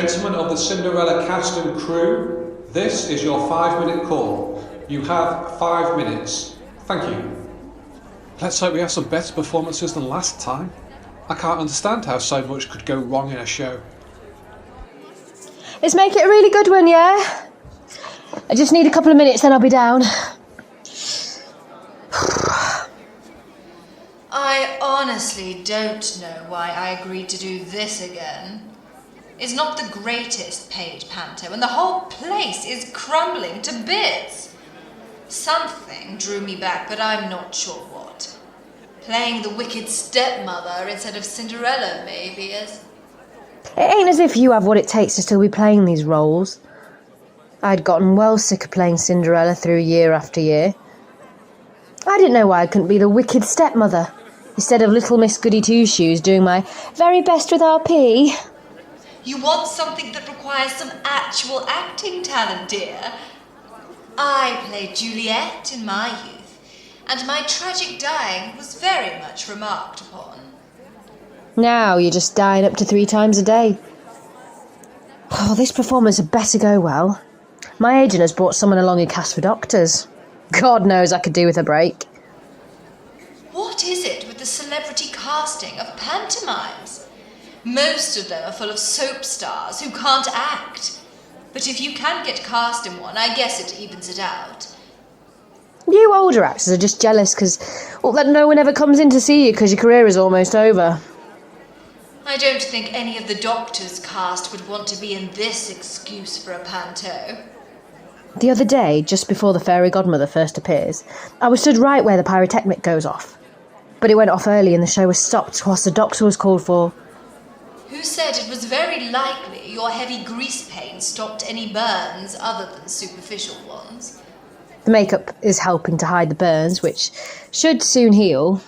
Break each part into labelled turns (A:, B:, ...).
A: Gentlemen of the Cinderella cast and crew, this is your 5-minute call. You have 5 minutes. Thank you. Let's hope we have some better performances than last time. I can't understand how so much could go wrong in a show.
B: Let's make it a really good one, yeah? I just need a couple of minutes, then I'll be down.
C: I honestly don't know why I agreed to do this again. It's not the greatest paid panto, and the whole place is crumbling to bits. Something drew me back, but I'm not sure what. Playing the Wicked Stepmother instead of Cinderella, maybe, is...
B: It ain't as if you have what it takes to still be playing these roles. I'd gotten well sick of playing Cinderella through year after year. I didn't know why I couldn't be the Wicked Stepmother, instead of Little Miss Goody Two-Shoes doing my very best with RP.
C: You want something that requires some actual acting talent, dear. I played Juliet in my youth, and my tragic dying was very much remarked upon.
B: Now you're just dying up to 3 times a day. Oh, this performance had better go well. My agent has brought someone along who casts for doctors. God knows I could do with a break.
C: What is it with the celebrity casting of pantomimes? Most of them are full of soap stars who can't act. But if you can get cast in one, I guess it evens it out.
B: You older actors are just jealous because that no one ever comes in to see you because your career is almost over.
C: I don't think any of the doctors cast would want to be in this excuse for a panto.
B: The other day, just before the fairy godmother first appears, I was stood right where the pyrotechnic goes off. But it went off early and the show was stopped whilst the doctor was called for.
C: Who said it was very likely your heavy grease paint stopped any burns other than superficial ones?
B: The makeup is helping to hide the burns, which should soon heal.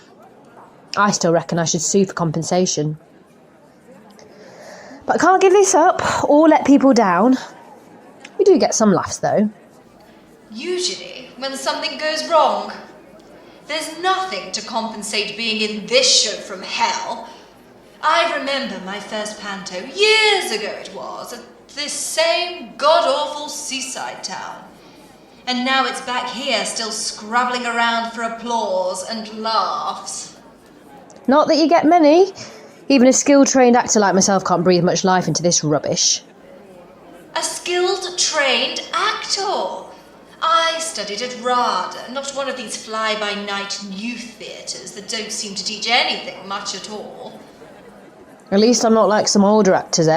B: I still reckon I should sue for compensation. But I can't give this up or let people down. We do get some laughs, though.
C: Usually, when something goes wrong. There's nothing to compensate being in this show from hell. I remember my first panto, years ago it was, at this same god-awful seaside town. And now it's back here, still scrabbling around for applause and laughs.
B: Not that you get many. Even a skilled trained actor like myself can't breathe much life into this rubbish.
C: A skilled, trained actor. I studied at RADA, not one of these fly-by-night youth theatres that don't seem to teach anything much at all.
B: At least I'm not like some older actors,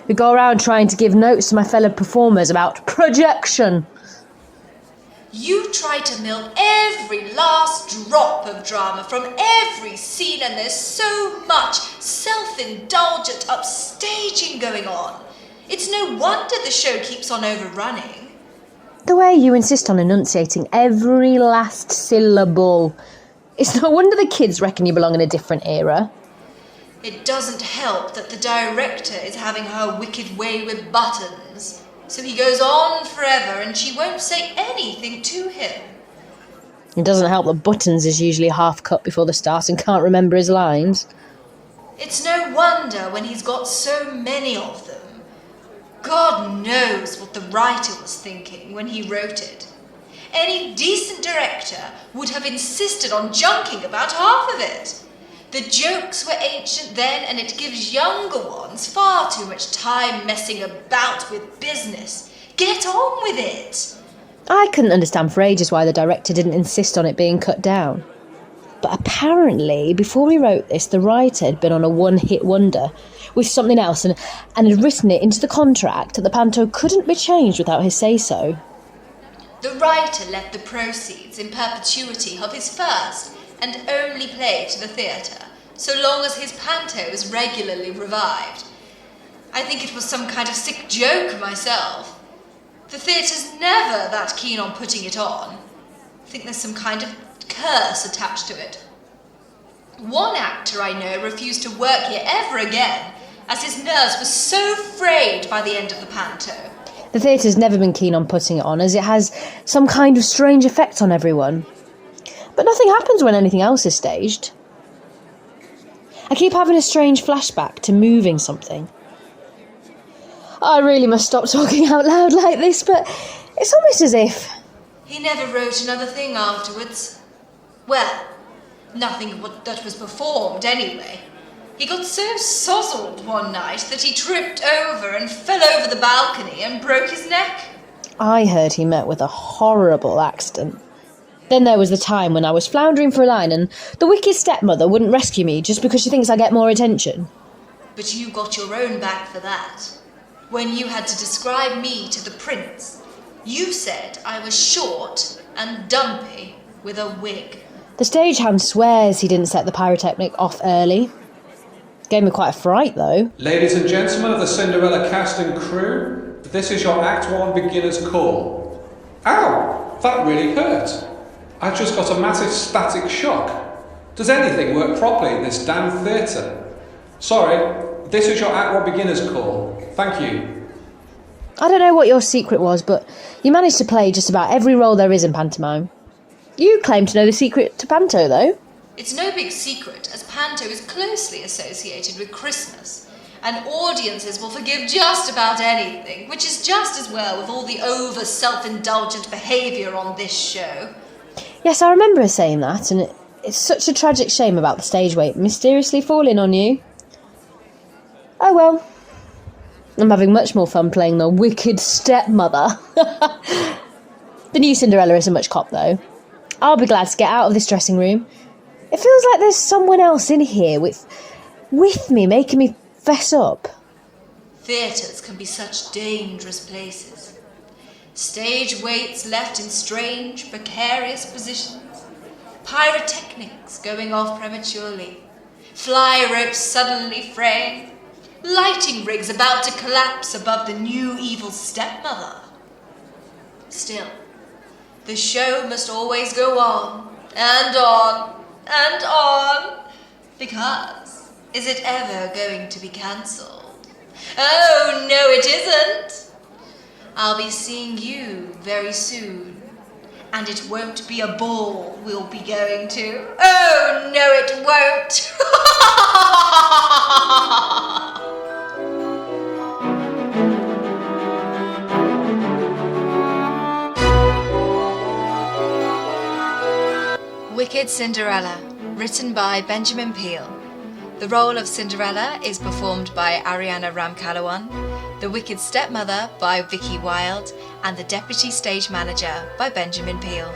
B: who go around trying to give notes to my fellow performers about projection.
C: You try to milk every last drop of drama from every scene, and there's so much self-indulgent upstaging going on. It's no wonder the show keeps on overrunning.
B: The way you insist on enunciating every last syllable. It's no wonder the kids reckon you belong in a different era.
C: It doesn't help that the director is having her wicked way with buttons. So he goes on forever and she won't say anything to him.
B: It doesn't help that Buttons is usually half cut before the start and can't remember his lines.
C: It's no wonder when he's got so many of them. God knows what the writer was thinking when he wrote it. Any decent director would have insisted on junking about half of it. The jokes were ancient then, and it gives younger ones far too much time messing about with business. Get on with it.
B: I couldn't understand for ages why the director didn't insist on it being cut down. But apparently, before he wrote this, the writer had been on a one-hit wonder with something else and had written it into the contract that the panto couldn't be changed without his say-so.
C: The writer left the proceeds in perpetuity of his first and only play to the theatre, so long as his panto is regularly revived. I think it was some kind of sick joke myself. The theatre's never that keen on putting it on. I think there's some kind of curse attached to it. One actor I know refused to work here ever again, as his nerves were so frayed by the end of the panto.
B: The theatre's never been keen on putting it on, as it has some kind of strange effect on everyone. But nothing happens when anything else is staged. I keep having a strange flashback to moving something. I really must stop talking out loud like this, but it's almost as if...
C: He never wrote another thing afterwards. Well, nothing that was performed anyway. He got so sozzled one night that he tripped over and fell over the balcony and broke his neck.
B: I heard he met with a horrible accident. Then there was the time when I was floundering for a line and the wicked stepmother wouldn't rescue me just because she thinks I get more attention.
C: But you got your own back for that. When you had to describe me to the prince, you said I was short and dumpy with a wig.
B: The stagehand swears he didn't set the pyrotechnic off early. Gave me quite a fright, though.
A: Ladies and gentlemen of the Cinderella cast and crew, this is your Act 1 beginner's call. Ow! That really hurt. I just got a massive static shock. Does anything work properly in this damn theatre? Sorry, this is your Act 1 beginner's call. Thank you.
B: I don't know what your secret was, but you managed to play just about every role there is in pantomime. You claim to know the secret to panto, though.
C: It's no big secret, as panto is closely associated with Christmas, and audiences will forgive just about anything, which is just as well with all the over-self-indulgent behaviour on this show.
B: Yes, I remember her saying that, and it's such a tragic shame about the stage weight mysteriously falling on you. Oh well. I'm having much more fun playing the wicked stepmother. The new Cinderella isn't much cop, though. I'll be glad to get out of this dressing room. It feels like there's someone else in here with me, making me fess up.
C: Theatres can be such dangerous places. Stage waits left in strange, precarious positions. Pyrotechnics going off prematurely. Fly ropes suddenly fraying. Lighting rigs about to collapse above the new evil stepmother. Still, the show must always go on, and on, and on, because is it ever going to be cancelled? Oh, no it isn't! I'll be seeing you very soon, and it won't be a ball we'll be going to. Oh, no it won't! Wicked Cinderella, written by Benjamin Peel. The role of Cinderella is performed by Ariana Ramkalawan, the Wicked Stepmother by Vicky Wilde, and the Deputy Stage Manager by Benjamin Peel.